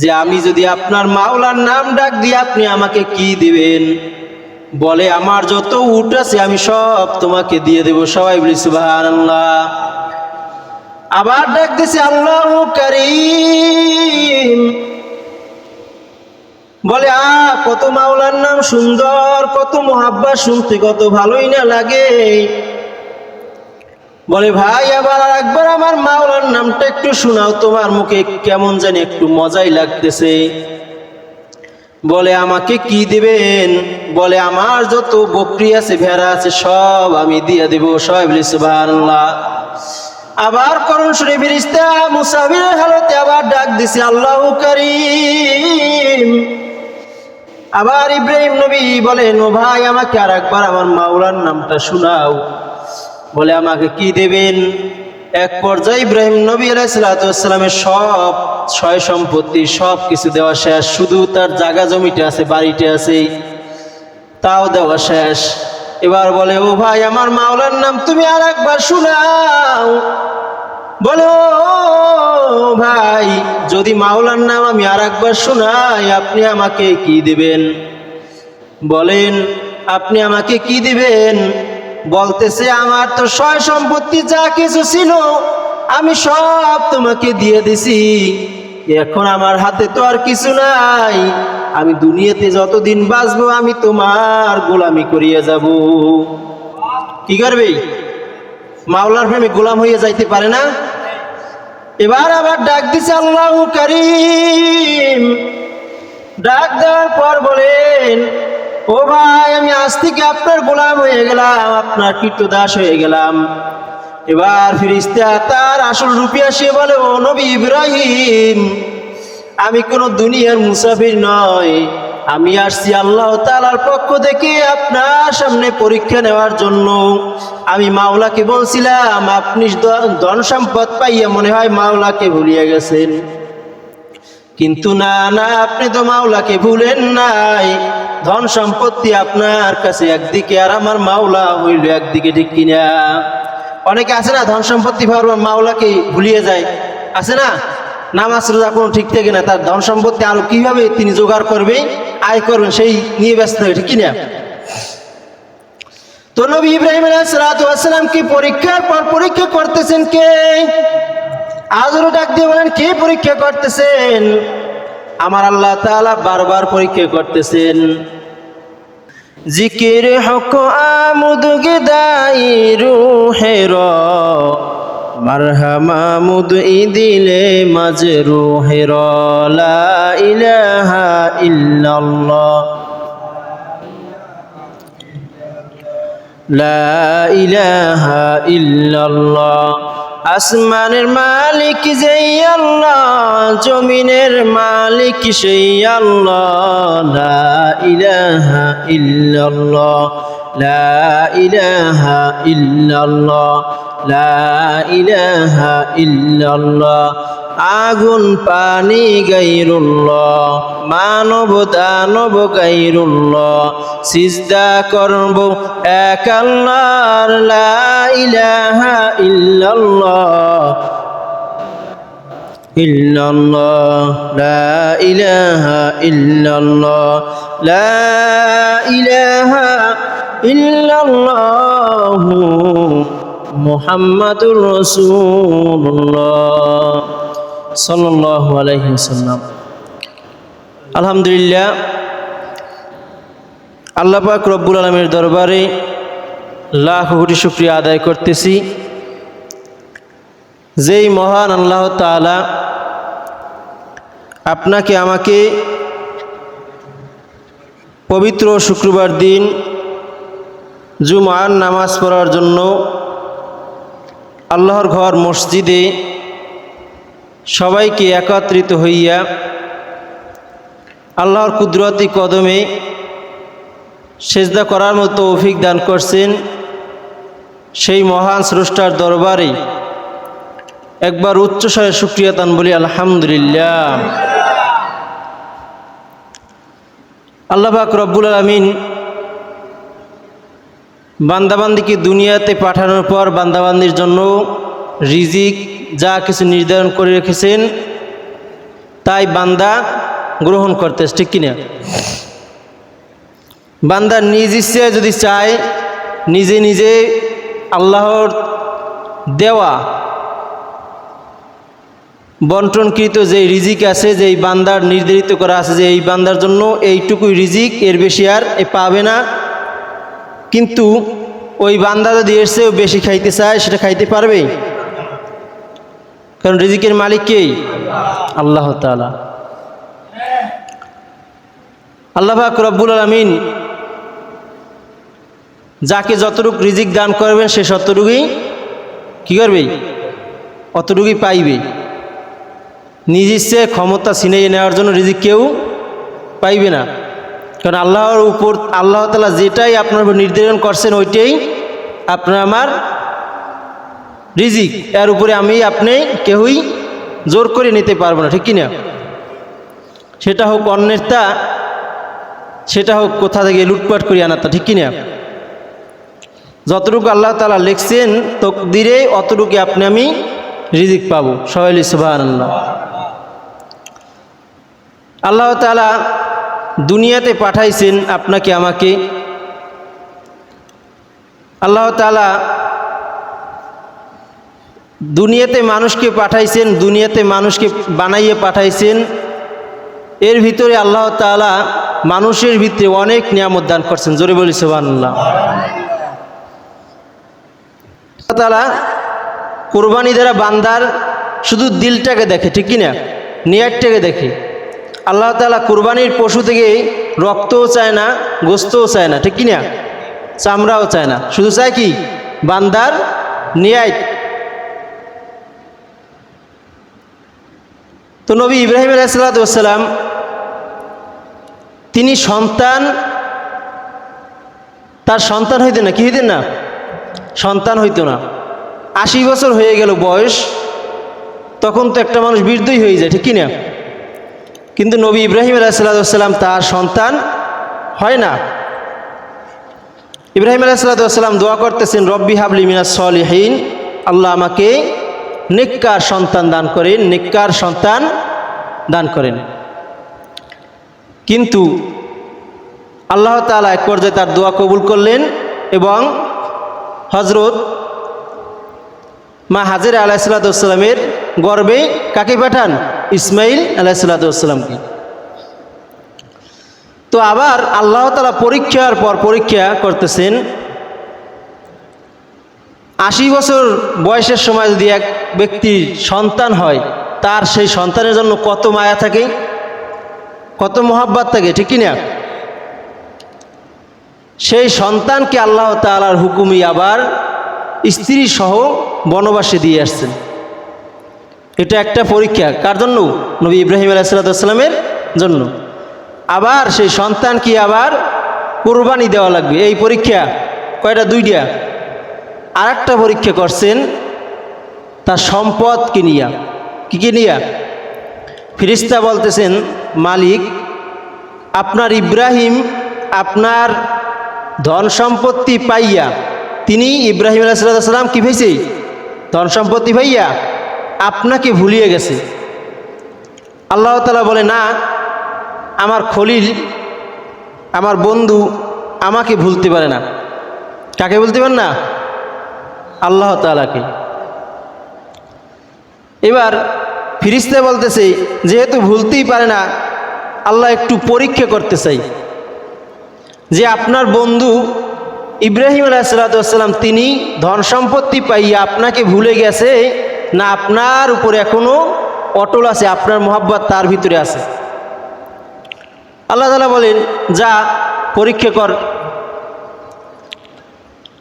যে আমি যদি আপনার মাওলার নাম ডাক দিয়ে আপনি আমাকে কি দিবেন? বলে আমার যত উট আছে আমি সব তোমাকে দিয়ে দেব। সবাই বলি সুবহানাল্লাহ। আবার ডাক দিছে আল্লাহু কারীম। বলে কত মাওলার নাম সুন্দর, কত মুহাব্বত, শুনতে কত ভালোই না লাগে। বলে ভাই আবার একবার আমার মাওলার নামটা একটু শোনাও, তোমার মুখে কেমন জানি একটু মজাই লাগতেছে। বলে আমাকে কি দিবেন? বলে আমার যত বকরি আছে, ভেড়া আছে, সব আমি দিয়ে দেব। সবাই বলি সুবহানাল্লাহ। আবার করুন শুনে ফেরেশতা মুসাফিরের হালতে আবার ডাক দিছে আল্লাহু কারীম। আবার ইব্রাহিম নবী বলেন ও ভাই আমাকে আর একবার আমার মাওলার নামটা শোনাও। বলে আমাকে কি দেবেন? এক পর্যায়ে ইব্রাহিম নবী আলাইহিস সালামের সব সয় সম্পত্তি সব কিছু দেওয়া শেষ, শুধু তার জায়গা জমিটা আছে, বাড়িটা আছে, তাও দেওয়া শেষ। এবার বলে ও ভাই আমার মাওলার নাম তুমি আর একবার শোনাও। বলো ভাই যদি মাওলার নাম আমি আর একবার শোনাই আপনি আমাকে কি দিবেন? বলেন আপনি আমাকে কি দিবেন? বলতেছে আমার তো সয় সম্পত্তি যা কিছু ছিল আমি সব তোমাকে দিয়ে দিছি, এখন আমার হাতে তো আর কিছু নাই, আমি দুনিয়াতে যতদিন বাঁচবো আমি তোমার গোলামি করিয়ে যাব। কি করবে? মাওলার প্রেমে গোলাম হয়ে যাইতে পারে না? এবার আবার ডাক দিছে আল্লাহু কারীম। ডাক দেওয়ার পর বলেন ও ভাই আমি আজ থেকে আপনার গোলাম হয়ে গেলাম, আপনার কৃতদাস হয়ে গেলাম। এবার ফেরেশতা তার আসল রূপে এসে বলে ও নবী ইব্রাহিম আমি কোনো দুনিয়ার মুসাফির নয়, আমি আসছি আল্লাহ তাআলার পক্ষ থেকে আপনার সামনে পরীক্ষা নেওয়ার জন্য। আমি মাওলাকে বলছিলাম আপনি ধন সম্পদ পাইয়া মনে হয় মাওলাকে ভুলিয়ে গেছেন, কিন্তু না না আপনি তো মাওলাকে ভুলেন নাই। ধন সম্পত্তি আপনার কাছে একদিকে আর আমার মাওলা হইল একদিকে, ঠিক কিনা? অনেকে আছে না ধন সম্পত্তি ভাবার মাওলাকে ভুলিয়ে যায়, আছে না? নামাজ রোজা কোনো ঠিক থাকে না, তার ধন সম্পত্তি আরো কিভাবে তিনি জোগাড় করবে, আয় করবেন সেই নিয়ে ব্যস্ত হয়, ঠিক কিনা? তো নবী ইব্রাহিম আলাইহিস সালাম কি পরীক্ষার পর পরীক্ষা করতেছেন কে? আজও ডাক দিয়ে বলেন কে পরীক্ষা করতেছেন? আমার আল্লাহ তাআলা বারবার পরীক্ষা করতেছেন। জিকির হক আমুদ গিদাই রুহের মারহামামুদ ইদিলে মাজরুহের লা ইলাহা ইল্লাল্লাহ লা ইলাহা ইল্লাল্লাহ। আসমানের মালিক যেই আল্লাহ, জমিনের মালিক সেই আল্লাহ, লা ইলাহা ইল্লাল্লাহ লা ইলাহা ইল্লাল্লাহ লা ইলাহা ইল্লাল্লাহ। আগুন পানি গায়রুল্লাহ, মানব দানব গায়রুল্লাহ, সিজদা করব এক আল্লাহর, লা ইলাহা ইল্লাল্লাহ ইল্লাল্লাহ লা ইলাহা ইল্লাল্লাহ লা ইলাহা ইল্লাল্লাহু মুহাম্মাদুর রাসূলুল্লাহ সাল্লাল্লাহু আলাইহি ওয়াসাল্লাম। আলহামদুলিল্লাহ, আল্লাহ পাক রব্বুল আলামিনের দরবারে লাখ কোটি শুকরিয়া আদায় করতেছি, যেই মহান আল্লাহ তাআলা আপনাকে আমাকে পবিত্র শুক্রবার দিন জুমার নামাজ পড়ার জন্য আল্লাহর ঘর মসজিদে সবাইকে একত্রিত হইয়া আল্লাহর কুদরতি কদমে সেজদা করার মতো তৌফিক দান করছেন। সেই মহান স্রষ্টার দরবারে একবার উচ্চস্বরে শুকরিয়া দান বলি আলহামদুলিল্লাহ। আল্লাহ পাক রব্বুল আলামিন বান্দাবান্দিকে দুনিয়াতে পাঠানোর পর বান্দাবান্দির জন্য রিজিক যা কিছু নির্ধারণ করে রেখেছেন তাই বান্দা গ্রহণ করতেছে, ঠিক কিনা? বান্দা নিজ ইচ্ছায় যদি চায় নিজে নিজে আল্লাহর দেওয়া বন্টনকৃত যে রিজিক আছে, যে এই বান্দার নির্ধারিত করা আছে যে এই বান্দার জন্য এইটুকুই রিজিক, এর বেশি আর পাবে না, কিন্তু ওই বান্দা যদি এর চেয়েও বেশি খাইতে চায় সেটা খাইতে পারবে, কারণ রিজিকের মালিক কে? আল্লাহ তাআলা। আল্লাহ পাক রব্বুল আলামিন যাকে যতটুকু রিজিক দান করবেন সে ততটুকুই কী করবে? অতটুকুই পাইবে। নিজ ইচ্ছে ক্ষমতা ছিনিয়ে নেওয়ার জন্য রিজিক কেউ পাইবে না, কারণ আল্লাহর উপর আল্লাহ তাআলা যেটাই আপনার উপর নির্ধারণ করছেন ওইটাই আপনার আমার রিজিক, এর উপরে আমি আপনি কেউই জোর করে নিতে পারবো না, ঠিক কিনা? সেটা হোক অন্যের তা, সেটা হোক কোথা থেকে লুটপাট করে আনাতা, ঠিক কিনা? যতটুকু আল্লাহ তাআলা লিখছেন তকদিরে অতটুকু আপনি আমি রিজিক পাবো। সবাই সুবহানাল্লাহ। আল্লাহ তাআলা দুনিয়াতে পাঠাইছেন আপনাকে আমাকে। আল্লাহ তাআলা দুনিয়াতে মানুষকে পাঠাইছেন, দুনিয়াতে মানুষকে বানাইয়ে পাঠাইছেন। এর ভিতরে আল্লাহ তাআলা মানুষের ভিতরে অনেক নিয়ামত দান করছেন। জোরে বলি সুবহানাল্লাহ। আল্লাহ তাআলা কুরবানি দ্বারা বান্দার শুধু দিলটাকে দেখে, ঠিক কিনা? নিয়তটাকে দেখে। আল্লাহ তাআলা কুরবানির পশু থেকে রক্তও চায় না, গোস্তও চায় না, ঠিক কিনা? চামড়াও চায় না, শুধু চায় কি? বান্দার নিয়ত। তো নবী ইব্রাহিম আলাইহিস সালাম তিনি তার সন্তান হইতেন না, কি হইতেন না? সন্তান হইতো না। 80 বছর হয়ে গেল বয়স, তখন তো একটা মানুষ বৃদ্ধই হয়ে যায়, ঠিক কিনা? কিন্তু নবী ইব্রাহিম আলাইহিস সালাম তার সন্তান হয় না। ইব্রাহিম আলাইহিস সালাম দোয়া করতেছেন, রব্বি হাবলি মিনাস সলিহিন, আল্লাহ আমাকে নেককার সন্তান দান করেন, নেককার সন্তান দান করেন। কিন্তু আল্লাহ তাআলা এক পর্যায়ে তার দোয়া কবুল করলেন এবং হযরত মা হাজেরা আলাইহিস সালামের গর্ভে কাকে পাঠান? ইসমাইল আলাইহিস সালামকে। তো আবার আল্লাহ তাআলা পরীক্ষার পর পরীক্ষা করতেছেন। 80 বছর বয়সের সময় যদি এক ব্যক্তির সন্তান হয়, তার সেই সন্তানের জন্য কত মায়া থাকে, কত মহব্বত থাকে, ঠিক কিনা? সেই সন্তানকে আল্লাহ তাআলার হুকুমই আবার স্ত্রী সহ বনবাসে দিয়ে আসছেন। এটা একটা পরীক্ষা কার জন্য? নবী ইব্রাহিম আলাইহিস সালামের জন্য। আবার সেই সন্তানকে আবার কুরবানি দেওয়া লাগবে। এই পরীক্ষা কয়টা? 2টা। আর একটা পরীক্ষা করছেন তার সম্পদকে নিয়া। কি নিয়া? ফেরেশতা বলতেছেন, মালিক আপনার ইব্রাহিম আপনার ধন সম্পত্তি পাইয়া, তিনি ইব্রাহিম আলাইহিস সালাম কি হয়েছে? ধন সম্পত্তি পাইয়া আপনাকে ভুলিয়ে গেছে। আল্লাহ তাআলা বলে, না, আমার খলিল, আমার বন্ধু আমাকে ভুলতে পারে না। কাকে বলতে পারেন না? আল্লাহ তাআলাকে। এবার ফেরেশতা বলতেছে, যেহেতু ভুলতেই পারে না, আল্লাহ একটু পরীক্ষা করতে চাই যে আপনার বন্ধু ইব্রাহিম আলাইহিস সালাম তিনি ধন সম্পত্তি পাইয়া আপনাকে ভুলে গেছে না আপনার উপরে এখনো অটল আছে, আপনার মহব্বত তার ভিতরে আছে। আল্লাহ তাআলা বলেন, যা পরীক্ষা কর।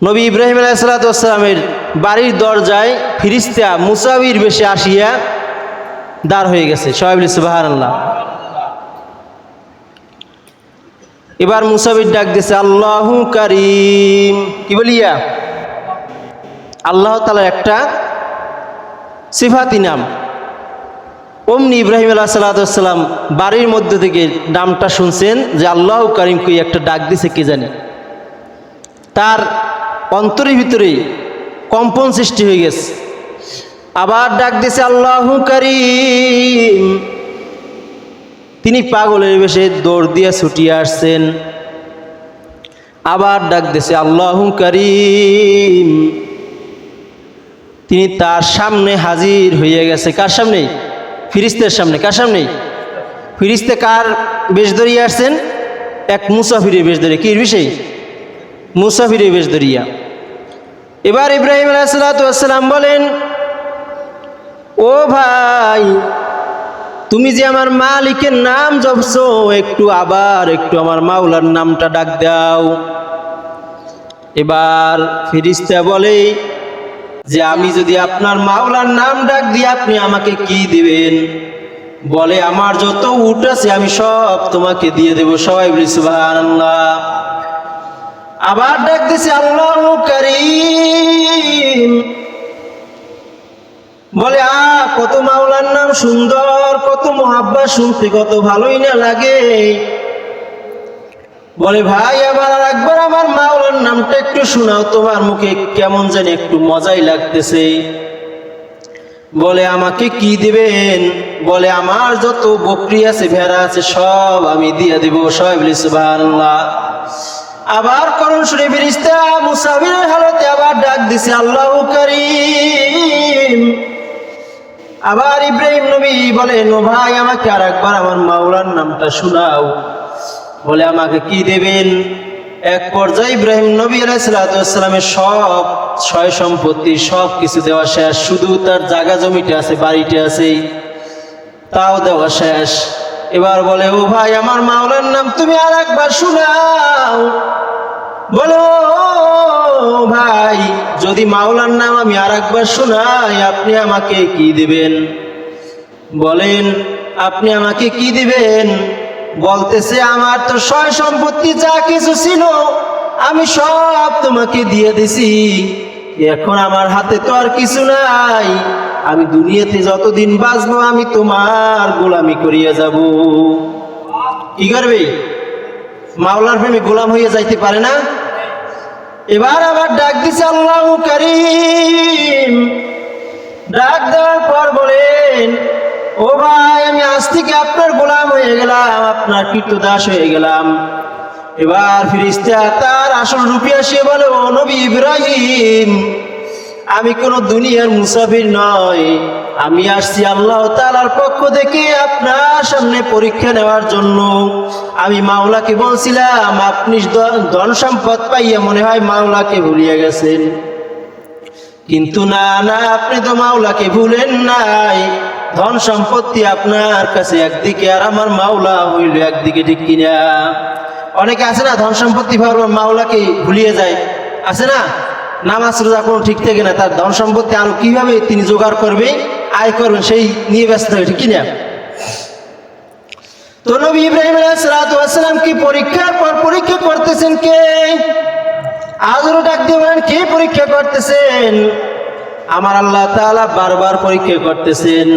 নবী ইব্রাহিম আলাইহিস সালামের বাড়ির দরজায় ফেরেশতা মুসাবির বেশে আসিয়া দাঁড় হয়ে গেছে। সবাই বলি সুবহানাল্লাহ। এবার মুসাবির ডাক দিয়েছে, আল্লাহু কারীম। কি বলিয়া? আল্লাহ তাআলার একটা সিফাতি নাম। অমনি ইব্রাহিম আলাইহিস সালাম বাড়ির মধ্যে থেকে নামটা শুনছেন যে আল্লাহু কারীম কই একটা ডাক দিছে, কে জানে। তার অন্তরের ভিতরে কম্পন সৃষ্টি হয়ে গেছে। আবার ডাক দিছে, আল্লাহু কারীম। তিনি পাগলের বেশে দৌড় দিয়ে ছুটিয়ে আসছেন। আবার ডাক দিয়েছে আল্লাহু কারীম। তিনি তার সামনে হাজির হয়ে গেছে। কার সামনে? ফিরিস্তের সামনে। কার সামনে? ফিরিস্তে কার বেশ ধরিয়ে আসছেন? এক মুসাফিরের বেশ ধরে। কি বিষয়? মুসাফিরের বেশ ধরিয়া। এবার ইব্রাহিম আলাইহিস সালাম বলেন, ও ভাই, তুমি যে আমার মালিকের নাম জপছো, আবার একটু আমার মাওলার নামটা ডাক দাও। এবার ফেরেশতা বলে যে আমি যদি আপনার মাওলার নাম ডাক দিই আপনি আমাকে কি দিবেন? বলে আমার যত উট আছে আমি সব তোমাকে দিয়ে দেব। সবাই বলি সুবহানাল্লাহ। আবার ডাক দিছে আল্লাহু কারীম। বলে কত মাওলার নাম সুন্দর, কত মুহাব্বত, শুনতে কত ভালোই না লাগে। বলে ভাই আবার একবার আমার মাওলার নামটা একটু শোনাও, তোমার মুখে কেমন জানি একটু মজাই লাগতেছে। বলে আমাকে কি দিবেন? বলে আমার যত বকরি আছে, ভেড়া আছে, সব আমি দিয়ে দেব। সবাই বলি সুবহানাল্লাহ। আবার করুণ সুরে ফেরেশতা মুসাফিরের হালতে আবার ডাক দিছে আল্লাহু কারীম। আবার ইব্রাহিম নবী বলেন, ও ভাই আমাকে আর একবার আমার মাওলার নামটা শোনাও। বলে আমাকে কি দেবেন? এক পর্যায়ে ইব্রাহিম নবী আলাইহিস সালামের সব সয় সম্পত্তি সব কিছু দেওয়া শেষ, শুধু তার জায়গা জমিটা আছে, বাড়িটা আছে, তাও দেওয়া শেষ। এবার বলে, ও ভাই আমার মাওলার নাম তুমি আর একবার শোনাও। বলো ভাই, যদি মাওলার নাম আমি আর একবার শোনাই আপনি আমাকে কি দিবেন? বলেন আপনি আমাকে কি দিবেন? বলতেছে আমার তো সয় সম্পত্তি যা কিছু ছিল আমি সব তোমাকে দিয়ে দিছি, এখন আমার হাতে তো আর কিছু নাই। আমি দুনিয়াতে যতদিন বাঁচবো আমি তোমার গোলামি করিয়া যাব। কি করবে? মাওলার প্রেমে গোলাম হইয়া যাইতে পারে না? এবার আবার ডাক দিছে আল্লাহু কারীম। ডাক দেওয়ার পর বলেন, ও ভাই আমি আজ থেকে আপনার গোলাম হয়ে গেলাম, আপনার কৃতদাস হয়ে গেলাম। এবার ফেরেশতা তার আসল রূপে এসে বলে, ও নবী ইব্রাহিম, আমি কোন দুনিয়ার মুসাফির নয়, আমি আসছি আল্লাহ তাআলার পক্ষ থেকে আপনার সামনে পরীক্ষা নেওয়ার জন্য। আমি মাওলাকে বলছিলাম আপনি ধন সম্পদ পাইয়া মনে হয় মাওলাকে ভুলিয়ে গেছেন, কিন্তু না না, আপনি তো মাওলাকে ভুলেন নাই। ধন সম্পত্তি আপনার কাছে একদিকে আর আমার মাওলা হইল একদিকে, ঠিক কিনা? অনেকে আছে না ধন সম্পত্তি পাওয়ার মাওলাকে ভুলিয়ে যায়, আছে না? নামাজ রোজা কোনো ঠিক থাকে না, তার ধন সম্পত্তি আরো কিভাবে তিনি জোগাড় করবে, আয় করবেন সেই নিয়ে ব্যস্ত হয়, ঠিক কিনা? তো নবী ইব্রাহিম আলাইহিস সালাম কি পরীক্ষার পর পরীক্ষা করতেছেন কে? আজও ডাক দিয়ে বলেন, কে পরীক্ষা করতেছেন? আমার আল্লাহ তাআলা বারবার পরীক্ষা করতেছেন।